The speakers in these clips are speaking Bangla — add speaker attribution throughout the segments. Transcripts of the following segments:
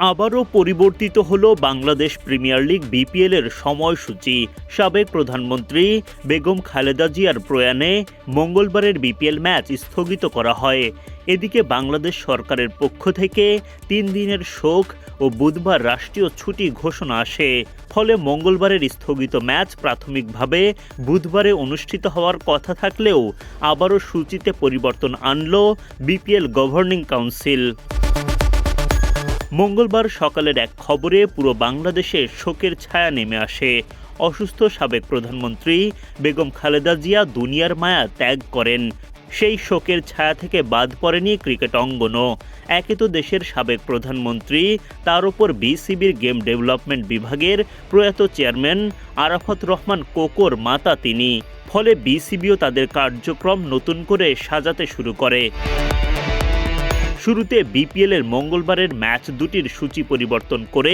Speaker 1: আবারও পরিবর্তিত হলো বাংলাদেশ প্রিমিয়ার লিগ বিপিএলের সময়সূচি। সাবেক প্রধানমন্ত্রী বেগম খালেদা জিয়ার প্রয়াণে মঙ্গলবারের বিপিএল ম্যাচ স্থগিত করা হয়। এদিকে বাংলাদেশ সরকারের পক্ষ থেকে 3 দিনের শোক ও বুধবার রাষ্ট্রীয় ছুটি ঘোষণা আসে। ফলে মঙ্গলবারের স্থগিত ম্যাচ প্রাথমিকভাবে বুধবারে অনুষ্ঠিত হওয়ার কথা থাকলেও আবারও সূচিতে পরিবর্তন আনল বিপিএল গভর্নিং কাউন্সিল। মঙ্গলবার সকালের এক খবরে পুরো বাংলাদেশে শোকের ছায়া নেমে আসে। অসুস্থ সাবেক প্রধানমন্ত্রী বেগম খালেদা জিয়া দুনিয়ার মায়া ত্যাগ করেন। সেই শোকের ছায়া থেকে বাদ পড়েনি ক্রিকেট অঙ্গনও। একে তো দেশের সাবেক প্রধানমন্ত্রী, তার উপর বিসিবির গেম ডেভেলপমেন্ট বিভাগের প্রয়াত চেয়ারম্যান আরাফাত রহমান কোকোর মাতা তিনি। ফলে বিসিবিও তাদের কার্যক্রম নতুন করে সাজাতে শুরু করে। শুরুতে বিপিএলের মঙ্গলবারের ম্যাচ দুটির সূচি পরিবর্তন করে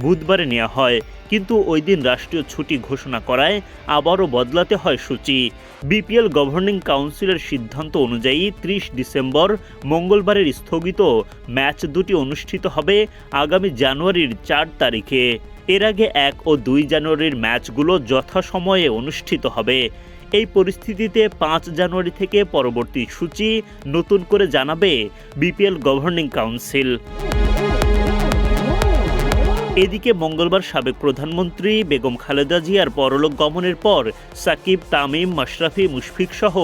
Speaker 1: বুধবারে নেওয়া হয়, কিন্তু ওই দিন রাষ্ট্রীয় ছুটি ঘোষণা করায় আবারও বদলাতে হয় সূচি। বিপিএল গভর্নিং কাউন্সিলের সিদ্ধান্ত অনুযায়ী 30 ডিসেম্বর মঙ্গলবারের স্থগিত ম্যাচ দুটি অনুষ্ঠিত হবে আগামী জানুয়ারির 4 তারিখে। এর আগে 1 ও 2 জানুয়ারির ম্যাচগুলো যথাসময়ে অনুষ্ঠিত হবে। এই পরিস্থিতিতে 5 জানুয়ারি থেকে পরবর্তী সূচি নতুন করে জানাবে বিপিএল গভর্নিং কাউন্সিল। এদিকে মঙ্গলবার সাবেক প্রধানমন্ত্রী বেগম খালেদা জিয়ার পরলোক গমনের পর সাকিব, তামিম, মাশরাফি, মুশফিক সহ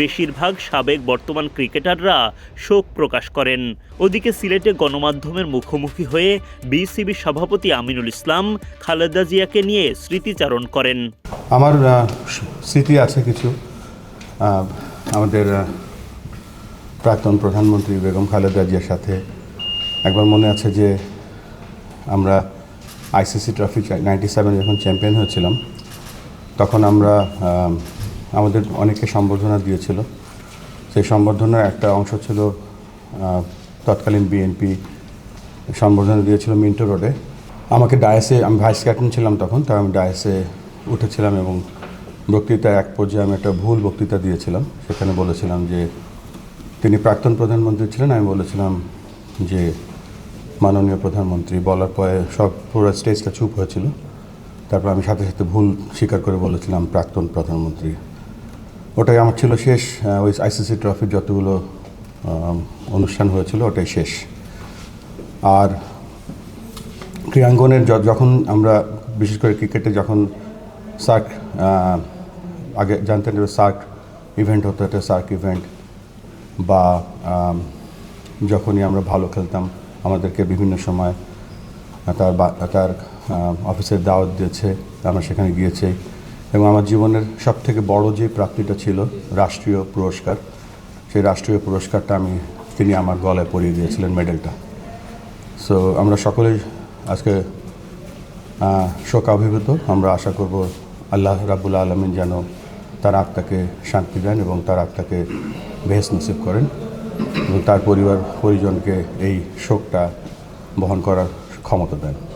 Speaker 1: বেশিরভাগ সাবেক বর্তমান ক্রিকেটাররা শোক প্রকাশ করেন। ওদিকে সিলেটে গণমাধ্যমের মুখোমুখি হয়ে বিসিবি সভাপতি আমিনুল ইসলাম খালেদা জিয়াকে নিয়ে স্মৃতিচারণ করেন।
Speaker 2: আমার স্মৃতি আছে কিছু। আমাদের প্রাক্তন প্রধানমন্ত্রী বেগম খালেদা জিয়ার সাথে একবার মনে আছে যে আমরা আইসিসি ট্রফি 97 যখন চ্যাম্পিয়ন হয়েছিলাম, তখন আমরা আমাদের অনেকে সম্বর্ধনা দিয়েছিল। সেই সম্বর্ধনার একটা অংশ ছিল তৎকালীন বিএনপি সম্বর্ধনা দিয়েছিল মিন্টো রোডে। আমাকে ডায়াসে, আমি ভাইস ক্যাপ্টেন ছিলাম তখন, তাই আমি ডায়াসে উঠেছিলাম এবং বক্তৃতার এক পর্যায়ে আমি একটা ভুল বক্তৃতা দিয়েছিলাম। সেখানে বলেছিলাম যে তিনি প্রাক্তন প্রধানমন্ত্রী ছিলেন। আমি বলেছিলাম যে মাননীয় প্রধানমন্ত্রী, বলার পরে সব পুরো স্টেজটা চুপ হয়েছিল। তারপর আমি সাথে সাথে ভুল স্বীকার করে বলেছিলাম প্রাক্তন প্রধানমন্ত্রী। ওটাই আমার ছিল শেষ। ওই আইসিসি ট্রফির যতগুলো অনুষ্ঠান হয়েছিল ওটাই শেষ। আর ক্রীড়াঙ্গনের যখন আমরা বিশেষ করে ক্রিকেটে যখন সার্ক, আগে জানতেন যে সার্ক ইভেন্ট হতো, একটা সার্ক ইভেন্ট, বা যখনই আমরা ভালো খেলতাম আমাদেরকে বিভিন্ন সময় তার অফিসের দাওয়াত দিয়েছে, আমরা সেখানে গিয়েছি। এবং আমার জীবনের সবথেকে বড় যে প্রাপ্তিটা ছিল রাষ্ট্রীয় পুরস্কার, সেই রাষ্ট্রীয় পুরস্কারটা তিনি আমার গলায় পরিয়ে দিয়েছিলেন, মেডেলটা। সো আমরা সকলেই আজকে শোকাভিভূত। আমরা আশা করব আল্লাহ রাব্বুল আলামিন যেন তার আত্মাকে শান্তি দেন এবং তার আত্মাকে বেহেশত নসিব করেন এবং তার পরিবার পরিজনকে এই শোকটা বহন করার ক্ষমতা দেন।